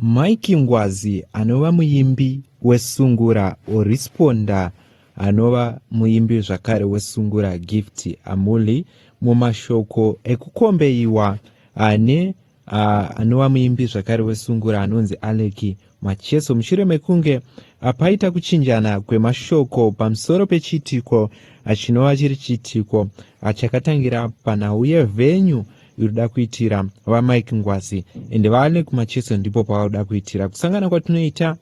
Mike Ngwazi anova muimbi wesungura orisponda anova muimbi zvakare wesungura Gift Amuli mumashoko ekukombeiwa anova muimbi zvakare wesungura anonzi Alec Macheso mushure mekunge paita kuchinjana kwemashoko pamusoro pechiitiko chinova chiri chiitiko chakatangira panhau yevhenyu irikuda kuitira vaMike Ngwazi ende vaAlec Macheso ndipo pavakuda kuitira kusangana kwatinoita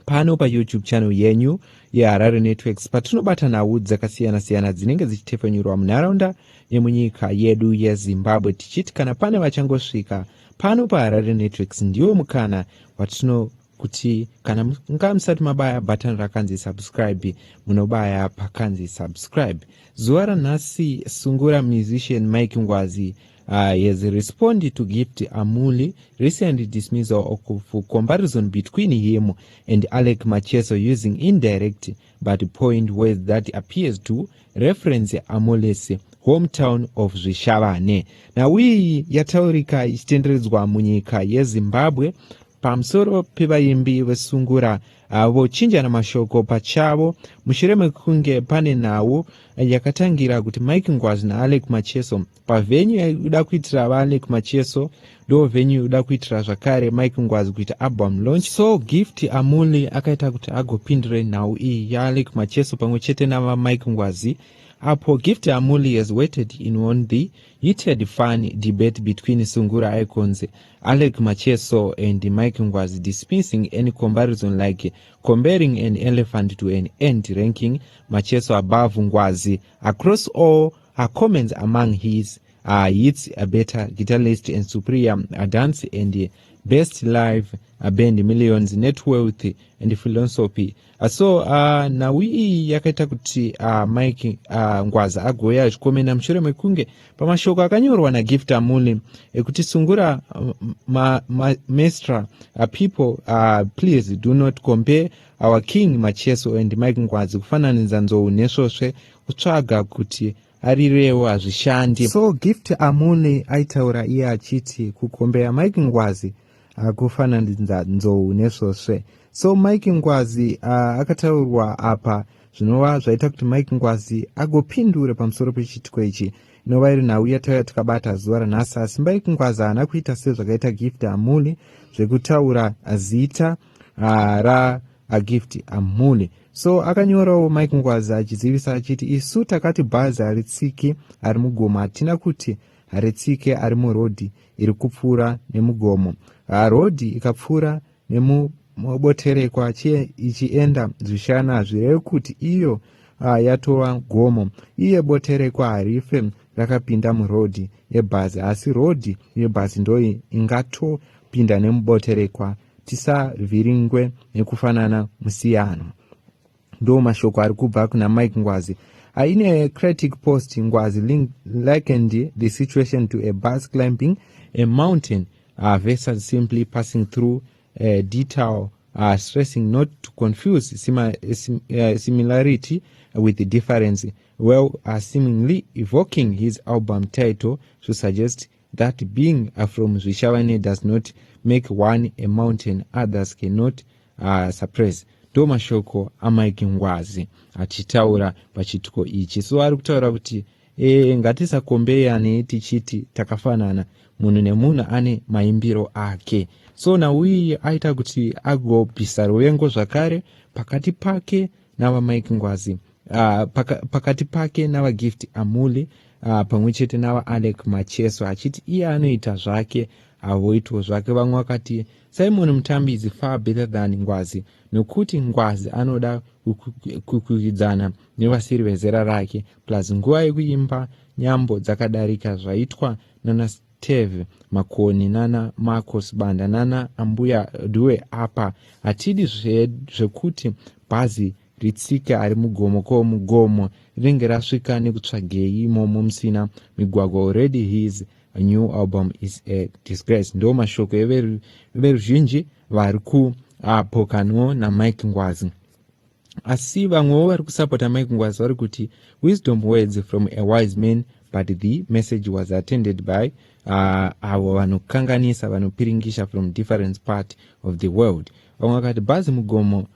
pano paYouTube channel yenyu yeHarare Networks patinobata nhau dzakasiyana-siyana dzinenge dzichitefenyurwa munharaunda yemunyika yedu yeZimbabwe tichiti kana pane vachangosvika pano paHarare Networks ndiwo mukana kuti kana musati mabaya button rakanzi subscribe munobaya pakanzi subscribe. Zuva ranhasi sungura musician Mike Ngwazi has responded to Gift Amuli recent dismissal of comparison between him and Alec Macheso using indirect but point words that appears to reference Amuli's hometown of Zvishavane. Now we yataurika ichitenderedzwa munyika yeZimbabwe pamusoro pevaimbi vesungura vochinjana mashoko pachavo mushure mekunge pane nhau yakatangira kuti Mike Ngwazi naAlec Macheso pavhenyu yaida kuitira vaAlec Macheso ndo vhenyu yaida kuitira zvakare Mike Ngwazi kuita album launch. So Gift Amuli akaita kuti agopindure nhau iyi yaAlec Macheso pamwe chete navaMike Ngwazi apo Gift Amuli has waited in on the heated fun debate between sungura icons Alec Macheso and Mike Ngwazi, dismissing any comparison like comparing an elephant to an ant, ranking Macheso above Ngwazi across all her comments among his hits, a better guitarist and superior dance and best live band, millions net worth and philosophy. So nawi yakaita kuti Mike Ngwazi agoya achikomena mushure mekunge pamashoko akanyorwa naGift Amuli ekuti sungura maestra people please do not compare our king Macheso and Mike Ngwazi kufananidza nzou nesvosve kutsvaga kuti arirewo hazvishandi. So Gift Amuli aitaura iye achiti kukombeya Mike Ngwazi kufananidza nzou nesvosve. So Mike Ngwazi akataurwa apa zvinova zvaita kuti Mike Ngwazi agopindure pamusoro pechiitiko ichi inova iri nhau yatauya tikabata zuva ranhasi. Asi Mike Ngwazi haana kuita sezvakaita Gift Amuli zvekutaura zita raGift Amuli. So akanyorawo Mike Ngwazi achizivisa achiti isu takati bhazi haritsiki ari mugomo, hatina kuti haritsike ari murodhi iri kupfuura nemugomo. Rodhi ikapfuura nemuboterekwa ichienda zvishana zvireve kuti iyo yatova gomo. Iye boterekwa harife rakapinda murodhi yebhazi, asi rodhi yebhazi ndoi ingatopinda nemuboterekwa. Tisavhiringwe nekufanana musiyano. Ndo mashoko ari kubva kuna Mike Ngwazi. In a critic post, Ngwazi likened the situation to a bus climbing a mountain versus simply passing through a detail, stressing not to confuse similarity with the difference, well, seemingly evoking his album title to suggest that being from Zvishavane does not make one a mountain others cannot suppress. Ndo mashoko aMike Ngwazi achitaura pachituko ichi. So ari kutaura kuti ngatisakombeyane tichiti takafanana, munhu nemunhu ane maimbiro ake. So nauyi aita kuti agobvisa ruvengo zvakare pakati pake navaMike Ngwazi, pakati pake navaGift Amuli pamwe chete navaAlec Macheso, achiti iye anoita zvake avoitawo zvake. Vamwe vakati Simon Mutambi is far better than Ngwazi, nokuti Ngwazi anoda kukwikwidzaana nevasiri vezera rake, plus nguva yekuimba nyambo dzakadarika zvaitwa nana Steve Makoni nana Marcos Banda nana Ambuya Due apa. Hatidi zvekuti bhazi ritsike ari mugomo, ko mugomo rinenge rasvika nekutsvagei imomo musina migwagwa. Already his new album is a disgrace. Ndo mashoko everuzhinji vari kupokanwo naMike Ngwazi. Asi vamwewo vari kusapota Mike Ngwazi vari kuti wisdom words from a wise man, but the message was attended by avo vanokanganisa vanopiringisha from different part of the world. Vamwe vakati bhazi mugomo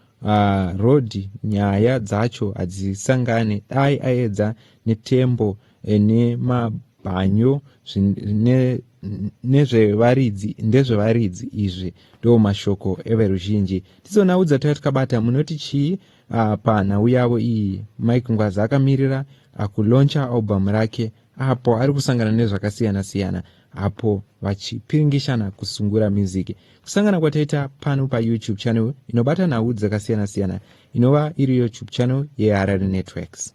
road nyaya dzacho hadzisangane, dai aedza netembo nemabhanyo ndezvevaridzi. Izvi ndo mashoko everuzhinji. Tizonaudza takabata munoti chii panhau yavo iyi. Mike Ngwazi akamirira kuloncha album rake, apo ari kusangana nezvakasiyana-siyana, apo vachipiringishana kusungura music. Kusangana kwataita pano paYouTube channel inobata nhau dzakasiyana-siyana, inova iri YouTube channel yeHarare Networks.